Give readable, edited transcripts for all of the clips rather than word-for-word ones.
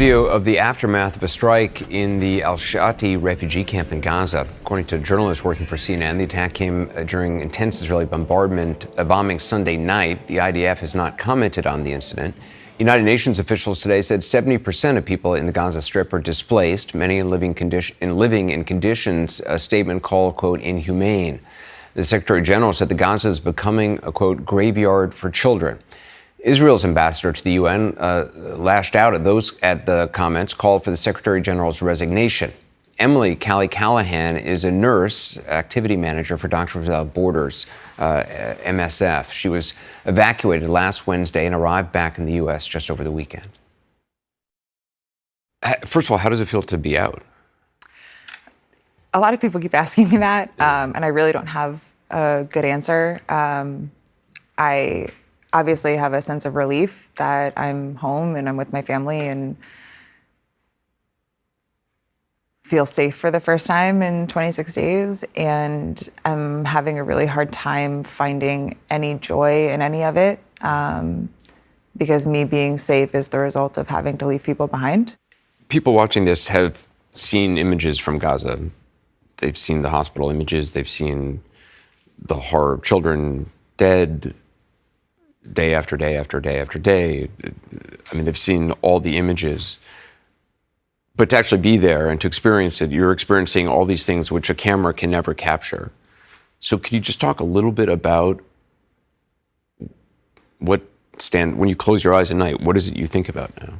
Video of the aftermath of a strike in the al-Shati refugee camp in Gaza. According to journalists working for CNN, the attack came during intense Israeli bombing Sunday night. The IDF has not commented on the incident. United Nations officials today said 70% of people in the Gaza Strip are displaced, many living in conditions a statement called, quote, inhumane. The Secretary General said the Gaza is becoming a, quote, graveyard for children. Israel's ambassador to the UN lashed out at the comments, called for the Secretary General's resignation. Emily Callahan is a nurse, activity manager for Doctors Without Borders, MSF. She was evacuated last Wednesday and arrived back in the U.S. just over the weekend. First of all, how does it feel to be out? A lot of people keep asking me that, and I really don't have a good answer. I obviously have a sense of relief that I'm home and I'm with my family and feel safe for the first time in 26 days. And I'm having a really hard time finding any joy in any of it, because me being safe is the result of having to leave people behind. People watching this have seen images from Gaza. They've seen the hospital images. They've seen the horror of children dead, day after day after day after day. I mean, they've seen all the images. But to actually be there and to experience it, you're experiencing all these things which a camera can never capture. So can you just talk a little bit about when you close your eyes at night, what is it you think about now?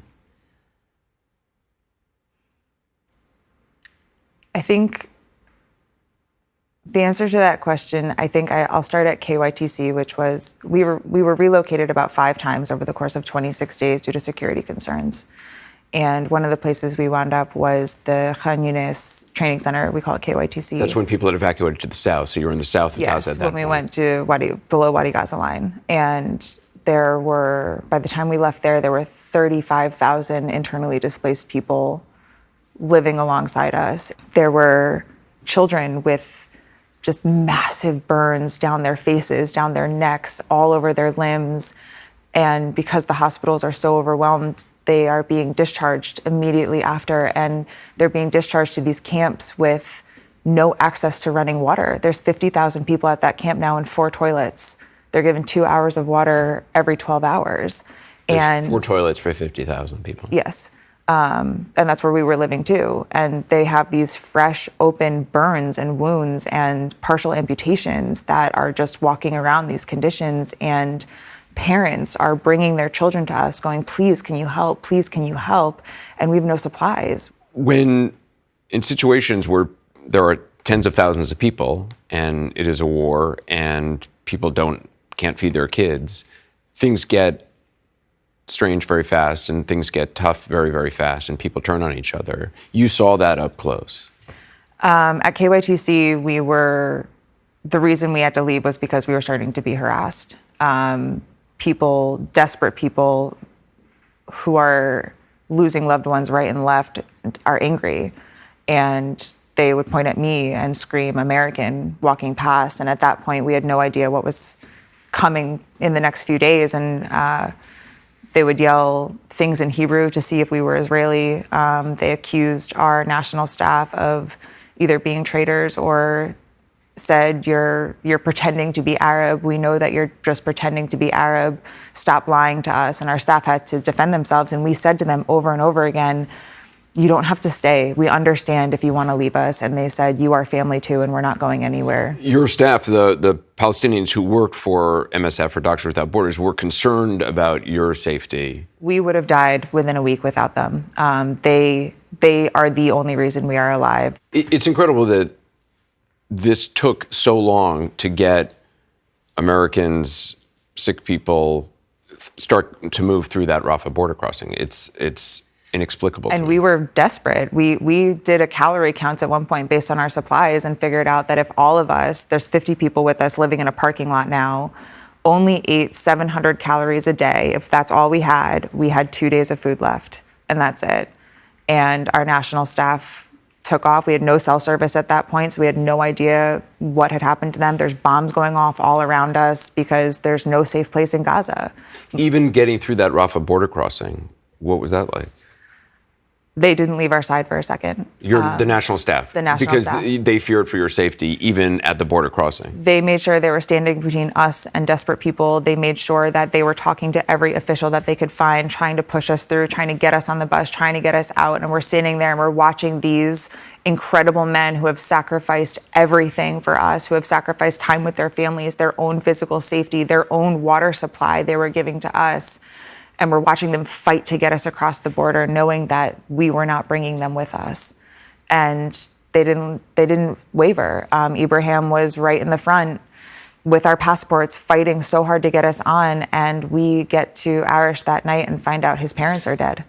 I think the answer to that question, I'll start at KYTC, which was, we were relocated about 5 times over the course of 26 days due to security concerns. And one of the places we wound up was the Khan Yunis training center. We call it KYTC. That's when people had evacuated to the south. So you were in the south of Gaza at that point. Yes, when we went to below Wadi Gaza line. And by the time we left there were 35,000 internally displaced people living alongside us. There were children with just massive burns down their faces, down their necks, all over their limbs. And because the hospitals are so overwhelmed, they are being discharged immediately after. And they're being discharged to these camps with no access to running water. There's 50,000 people at that camp now and 4 toilets. They're given 2 hours of water every 12 hours. There's 4 toilets for 50,000 people. Yes. And that's where we were living too. And they have these fresh, open burns and wounds and partial amputations that are just walking around these conditions. And parents are bringing their children to us going, please, can you help? Please, can you help? And we have no supplies. When in situations where there are tens of thousands of people and it is a war and people can't feed their kids, things get strange very fast and things get tough very, very fast and people turn on each other. You saw that up close. At KYTC, the reason we had to leave was because we were starting to be harassed. Desperate people who are losing loved ones right and left are angry. And they would point at me and scream American walking past. And at that point, we had no idea what was coming in the next few days. And they would yell things in Hebrew to see if we were Israeli. They accused our national staff of either being traitors or said, you're pretending to be Arab. We know that you're just pretending to be Arab. Stop lying to us. And our staff had to defend themselves. And we said to them over and over again, you don't have to stay. We understand if you want to leave us. And they said, you are family too, and we're not going anywhere. Your staff, the Palestinians who worked for MSF, or Doctors Without Borders, were concerned about your safety. We would have died within a week without them. They are the only reason we are alive. It's incredible that this took so long to get Americans, sick people, start to move through that Rafah border crossing. It's inexplicable. And we were desperate. We did a calorie count at one point based on our supplies and figured out that if all of us, there's 50 people with us living in a parking lot now, only ate 700 calories a day. If that's all we had 2 days of food left, and that's it. And our national staff took off. We had no cell service at that point, so we had no idea what had happened to them. There's bombs going off all around us because there's no safe place in Gaza. Even getting through that Rafah border crossing, what was that like? They didn't leave our side for a second. You're the national staff. The national because staff. They feared for your safety, even at the border crossing. They made sure they were standing between us and desperate people. They made sure that they were talking to every official that they could find, trying to push us through, trying to get us on the bus, trying to get us out. And we're standing there and we're watching these incredible men who have sacrificed everything for us, who have sacrificed time with their families, their own physical safety, their own water supply they were giving to us. And we're watching them fight to get us across the border, knowing that we were not bringing them with us. And they didn't waver. Ibrahim was right in the front with our passports, fighting so hard to get us on. And we get to Arish that night and find out his parents are dead.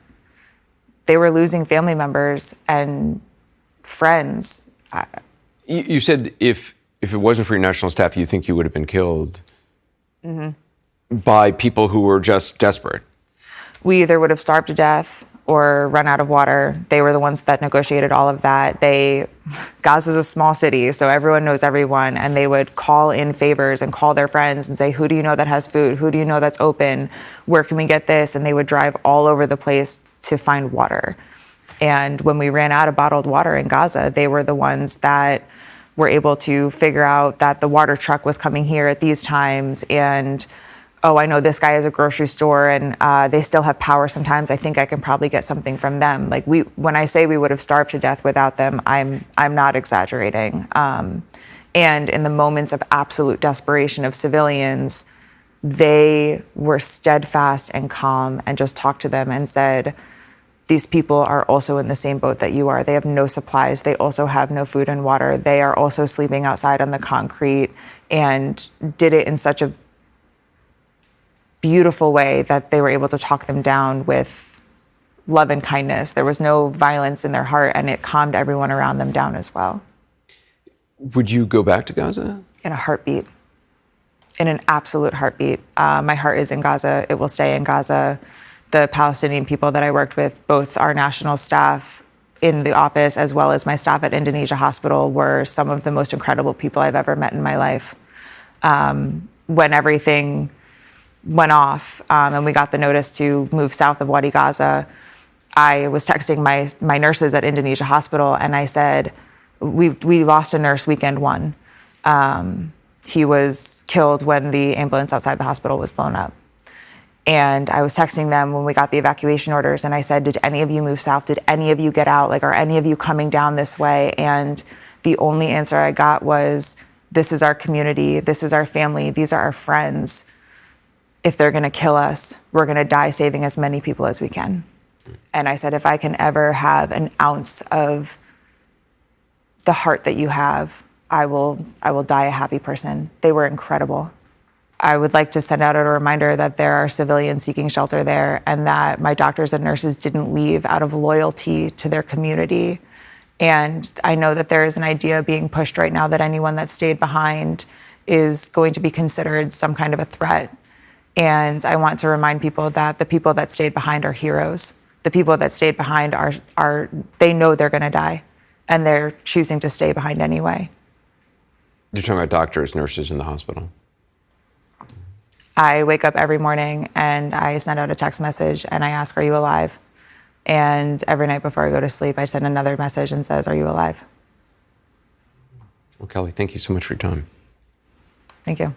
They were losing family members and friends. You said if it wasn't for your national staff, you think you would have been killed by people who were just desperate. We either would have starved to death or run out of water. They were the ones that negotiated all of that. Gaza's a small city, so everyone knows everyone, and they would call in favors and call their friends and say, who do you know that has food? Who do you know that's open? Where can we get this? And they would drive all over the place to find water. And when we ran out of bottled water in Gaza, they were the ones that were able to figure out that the water truck was coming here at these times, and oh, I know this guy has a grocery store and they still have power sometimes. I think I can probably get something from them. Like when I say we would have starved to death without them, I'm not exaggerating. And in the moments of absolute desperation of civilians, they were steadfast and calm and just talked to them and said, these people are also in the same boat that you are. They have no supplies. They also have no food and water. They are also sleeping outside on the concrete, and did it in such a beautiful way that they were able to talk them down with love and kindness. There was no violence in their heart, and it calmed everyone around them down as well. Would you go back to Gaza? In a heartbeat. In an absolute heartbeat. My heart is in Gaza. It will stay in Gaza. The Palestinian people that I worked with, both our national staff in the office as well as my staff at Indonesia Hospital, were some of the most incredible people I've ever met in my life. When everything went off and we got the notice to move south of Wadi Gaza, I was texting my nurses at Indonesia Hospital, and I said, we lost a nurse weekend one. He was killed when the ambulance outside the hospital was blown up. And I was texting them when we got the evacuation orders, and I said, did any of you move south? Did any of you get out? Like, are any of you coming down this way? And the only answer I got was, this is our community, this is our family, these are our friends. If they're gonna kill us, we're gonna die saving as many people as we can. And I said, if I can ever have an ounce of the heart that you have, I will die a happy person. They were incredible. I would like to send out a reminder that there are civilians seeking shelter there, and that my doctors and nurses didn't leave out of loyalty to their community. And I know that there is an idea being pushed right now that anyone that stayed behind is going to be considered some kind of a threat. And I want to remind people that the people that stayed behind are heroes. The people that stayed behind are they know they're gonna die, and they're choosing to stay behind anyway. You're talking about doctors, nurses in the hospital? I wake up every morning and I send out a text message and I ask, are you alive? And every night before I go to sleep, I send another message and says, are you alive? Well, Kelly, thank you so much for your time. Thank you.